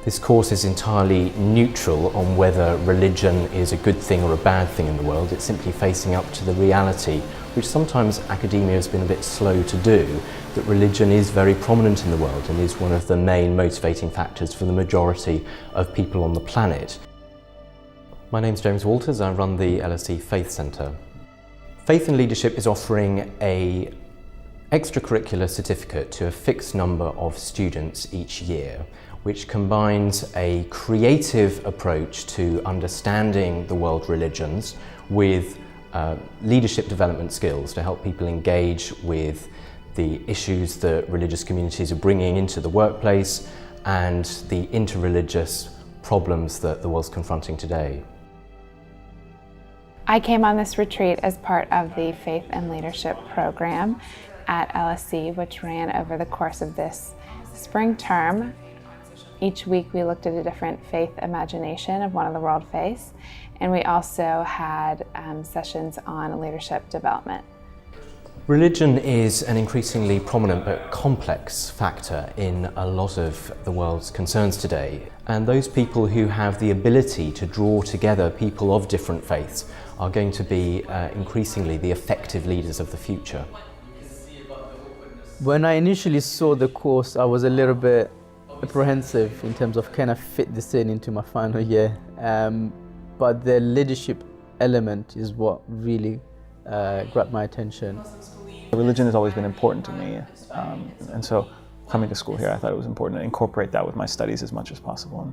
This course is entirely neutral on whether religion is a good thing or a bad thing in the world. It's simply facing up to the reality, which sometimes academia has been a bit slow to do, that religion is very prominent in the world and is one of the main motivating factors for the majority of people on the planet. My name's James Walters. I run the LSE Faith Centre. Faith and Leadership is offering an extracurricular certificate to a fixed number of students each year, which combines a creative approach to understanding the world religions with leadership development skills to help people engage with the issues that religious communities are bringing into the workplace and the interreligious problems that the world's confronting today. I came on this retreat as part of the Faith and Leadership program at LSE, which ran over the course of this spring term. Each week we looked at a different faith imagination of one of the world faiths, and we also had sessions on leadership development. Religion is an increasingly prominent but complex factor in a lot of the world's concerns today, and those people who have the ability to draw together people of different faiths are going to be increasingly the effective leaders of the future. When I initially saw the course, I was a little bit apprehensive in terms of can I fit this into my final year, but the leadership element is what really grabbed my attention. Religion has always been important to me, and so coming to school here, I thought it was important to incorporate that with my studies as much as possible.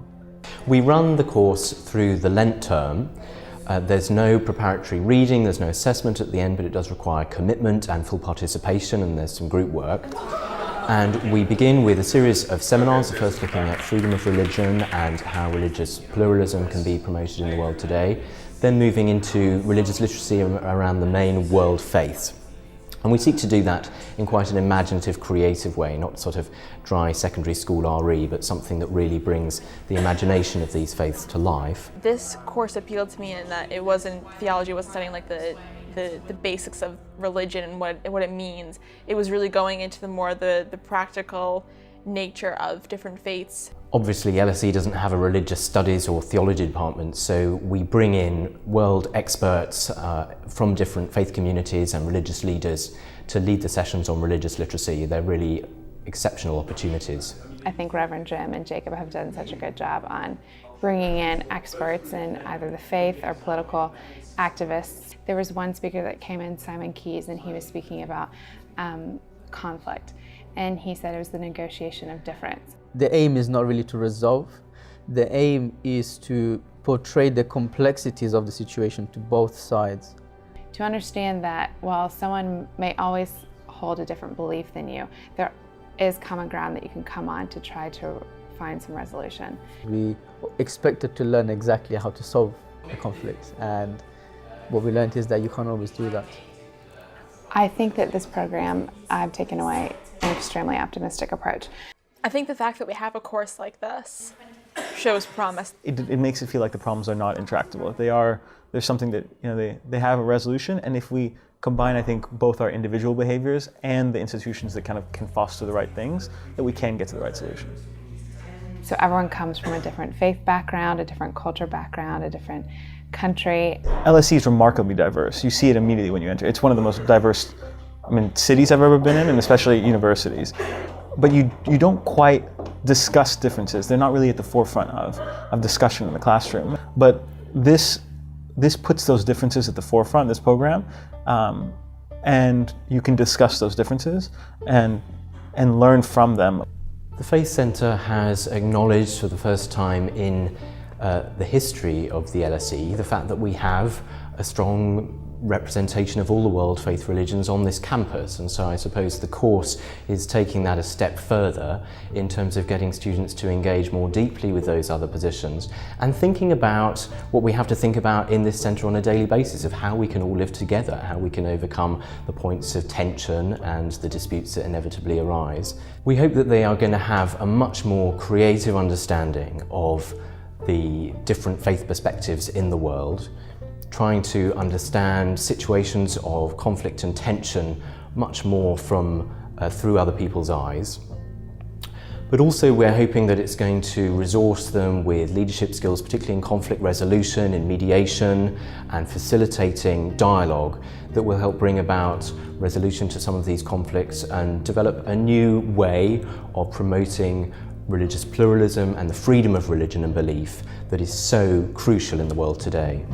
We run the course through the Lent term. There's no preparatory reading, there's no assessment at the end, but it does require commitment and full participation, and there's some group work. And we begin with a series of seminars, the first looking at freedom of religion and how religious pluralism can be promoted in the world today, then moving into religious literacy around the main world faiths. And we seek to do that in quite an imaginative, creative way, not sort of dry secondary school RE, but something that really brings the imagination of these faiths to life. This course appealed to me in that it wasn't, theology wasn't studying like the basics of religion and what it means. It was really going into the practical nature of different faiths. Obviously, LSE doesn't have a religious studies or theology department, so we bring in world experts from different faith communities and religious leaders to lead the sessions on religious literacy. They're really exceptional opportunities. I think Reverend Jim and Jacob have done such a good job on bringing in experts in either the faith or political activists. There was one speaker that came in, Simon Keyes, and he was speaking about conflict. And he said it was the negotiation of difference. The aim is not really to resolve. The aim is to portray the complexities of the situation to both sides. To understand that while someone may always hold a different belief than you, there is common ground that you can come on to try to find some resolution. We expected to learn exactly how to solve a conflict, and what we learned is that you can't always do that. I think that this program, I've taken away an extremely optimistic approach. I think the fact that we have a course like this shows promise. It makes it feel like the problems are not intractable. There's something that, they have a resolution, and if we combine, I think, both our individual behaviors and the institutions that kind of can foster the right things, that we can get to the right solution. So everyone comes from a different faith background, a different culture background, a different country. LSE is remarkably diverse. You see it immediately when you enter. It's one of the most diverse cities I've ever been in, and especially universities. But you don't quite discuss differences. They're not really at the forefront of discussion in the classroom. But this puts those differences at the forefront, this program, and you can discuss those differences and learn from them. The Faith Centre has acknowledged for the first time in the history of the LSE the fact that we have a strong representation of all the world faith religions on this campus, and so I suppose the course is taking that a step further in terms of getting students to engage more deeply with those other positions and thinking about what we have to think about in this centre on a daily basis of how we can all live together, how we can overcome the points of tension and the disputes that inevitably arise. We hope that they are going to have a much more creative understanding of the different faith perspectives in the world, trying to understand situations of conflict and tension much more from through other people's eyes, But also we're hoping that it's going to resource them with leadership skills, particularly in conflict resolution, in mediation, and facilitating dialogue that will help bring about resolution to some of these conflicts and develop a new way of promoting religious pluralism and the freedom of religion and belief that is so crucial in the world today.